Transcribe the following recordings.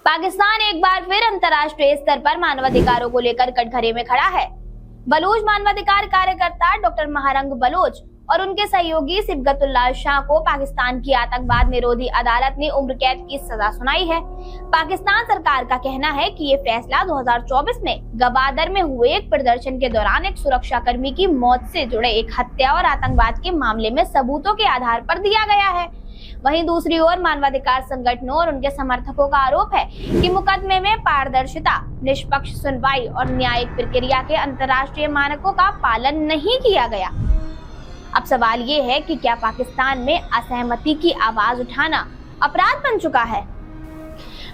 पाकिस्तान एक बार फिर अंतर्राष्ट्रीय स्तर पर मानवाधिकारों को लेकर कटघरे में खड़ा है। बलूच मानवाधिकार कार्यकर्ता डॉक्टर महारंग बलोच और उनके सहयोगी सिबगतुल्लाह शाह को पाकिस्तान की आतंकवाद निरोधी अदालत ने उम्र कैद की सजा सुनाई है। पाकिस्तान सरकार का कहना है कि ये फैसला 2024 में गवादर में हुए एक प्रदर्शन के दौरान एक सुरक्षा कर्मी की मौत से जुड़े एक हत्या और आतंकवाद के मामले में सबूतों के आधार पर दिया गया है। वहीं दूसरी ओर मानवाधिकार संगठनों और उनके समर्थकों का आरोप है कि मुकदमे में पारदर्शिता, निष्पक्ष सुनवाई और न्यायिक प्रक्रिया के अंतर्राष्ट्रीय मानकों का पालन नहीं किया गया। अब सवाल ये है कि क्या पाकिस्तान में असहमति की आवाज उठाना अपराध बन चुका है?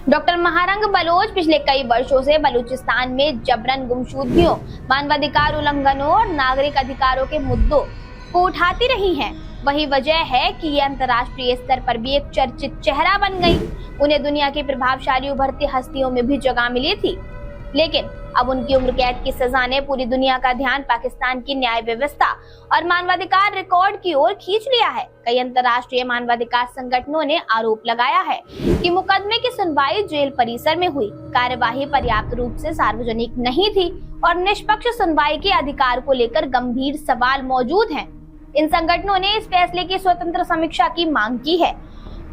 डॉक्टर महारंग बलोच पिछले कई वर्षों से बलूचिस्तान में जबरन गुमशुदगियों, मानवाधिकार उल्लंघनों और नागरिक अधिकारों के मुद्दों को उठाती रही हैं। वही वजह है कि ये अंतर्राष्ट्रीय स्तर पर भी एक चर्चित चेहरा बन गई। उन्हें दुनिया की प्रभावशाली उभरती हस्तियों में भी जगह मिली थी, लेकिन अब उनकी उम्र कैद की सजा ने पूरी दुनिया का ध्यान पाकिस्तान की न्याय व्यवस्था और मानवाधिकार रिकॉर्ड की ओर खींच लिया है। कई अंतर्राष्ट्रीय मानवाधिकार संगठनों ने आरोप लगाया है कि मुकदमे की सुनवाई जेल परिसर में हुई, कार्यवाही पर्याप्त रूप से सार्वजनिक नहीं थी और निष्पक्ष सुनवाई के अधिकार को लेकर गंभीर सवाल मौजूद हैं। इन संगठनों ने इस फैसले की स्वतंत्र समीक्षा की मांग की है।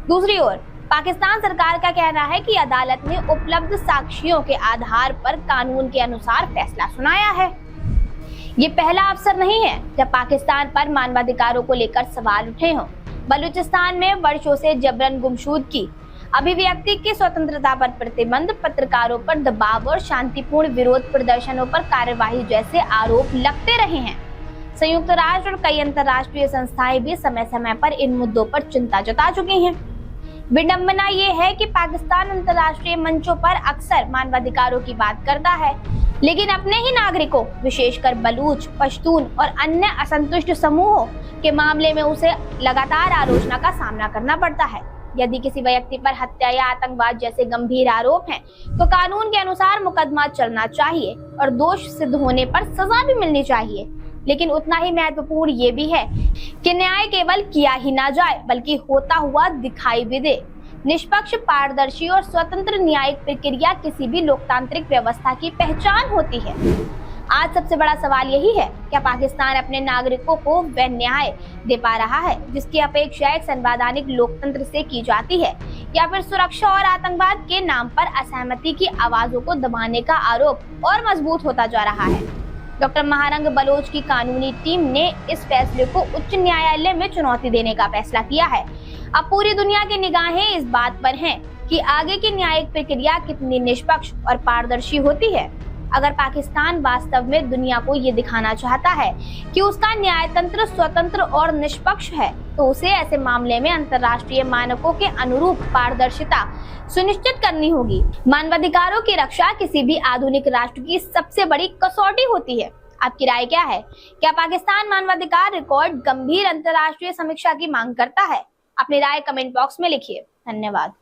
दूसरी ओर पाकिस्तान सरकार का कहना है कि अदालत ने उपलब्ध साक्ष्यों के आधार पर कानून के अनुसार फैसला सुनाया है। ये पहला अवसर नहीं है जब पाकिस्तान पर मानवाधिकारों को लेकर सवाल उठे हों। बलूचिस्तान में वर्षों से जबरन गुमशुदगी, अभिव्यक्ति की स्वतंत्रता पर प्रतिबंध, पत्रकारों पर दबाव और शांतिपूर्ण विरोध प्रदर्शनों पर कार्यवाही जैसे आरोप लगते रहे हैं। संयुक्त राष्ट्र और कई अंतर्राष्ट्रीय संस्थाएं भी समय समय पर इन मुद्दों पर चिंता जता चुकी हैं। विडंबना ये है कि पाकिस्तान अंतर्राष्ट्रीय मंचों पर अक्सर मानवाधिकारों की बात करता है, लेकिन अपने ही नागरिकों, विशेषकर बलूच, पश्तून और अन्य असंतुष्ट समूहों के मामले में उसे लगातार आलोचना का सामना करना पड़ता है। यदि किसी व्यक्ति पर हत्या या आतंकवाद जैसे गंभीर आरोप हैं, तो कानून के अनुसार मुकदमा चलना चाहिए और दोष सिद्ध होने पर सजा भी मिलनी चाहिए। लेकिन उतना ही महत्वपूर्ण ये भी है कि न्याय केवल किया ही ना जाए, बल्कि होता हुआ दिखाई भी दे। निष्पक्ष, पारदर्शी और स्वतंत्र न्यायिक प्रक्रिया किसी भी लोकतांत्रिक व्यवस्था की पहचान होती है। आज सबसे बड़ा सवाल यही है, क्या पाकिस्तान अपने नागरिकों को वह न्याय दे पा रहा है जिसकी अपेक्षा एक संवैधानिक लोकतंत्र से की जाती है, या फिर सुरक्षा और आतंकवाद के नाम पर असहमति की आवाजों को दबाने का आरोप और मजबूत होता जा रहा है? डॉक्टर महारंग बलोच की कानूनी टीम ने इस फैसले को उच्च न्यायालय में चुनौती देने का फैसला किया है। अब पूरी दुनिया की निगाहें इस बात पर हैं कि आगे की न्यायिक प्रक्रिया कितनी निष्पक्ष और पारदर्शी होती है। अगर पाकिस्तान वास्तव में दुनिया को ये दिखाना चाहता है कि उसका न्यायतंत्र स्वतंत्र और निष्पक्ष है, तो उसे ऐसे मामले में अंतर्राष्ट्रीय मानकों के अनुरूप पारदर्शिता सुनिश्चित करनी होगी। मानवाधिकारों की रक्षा किसी भी आधुनिक राष्ट्र की सबसे बड़ी कसौटी होती है। आपकी राय क्या है? क्या पाकिस्तान मानवाधिकार रिकॉर्ड गंभीर अंतर्राष्ट्रीय समीक्षा की मांग करता है? अपनी राय कमेंट बॉक्स में लिखिए। धन्यवाद।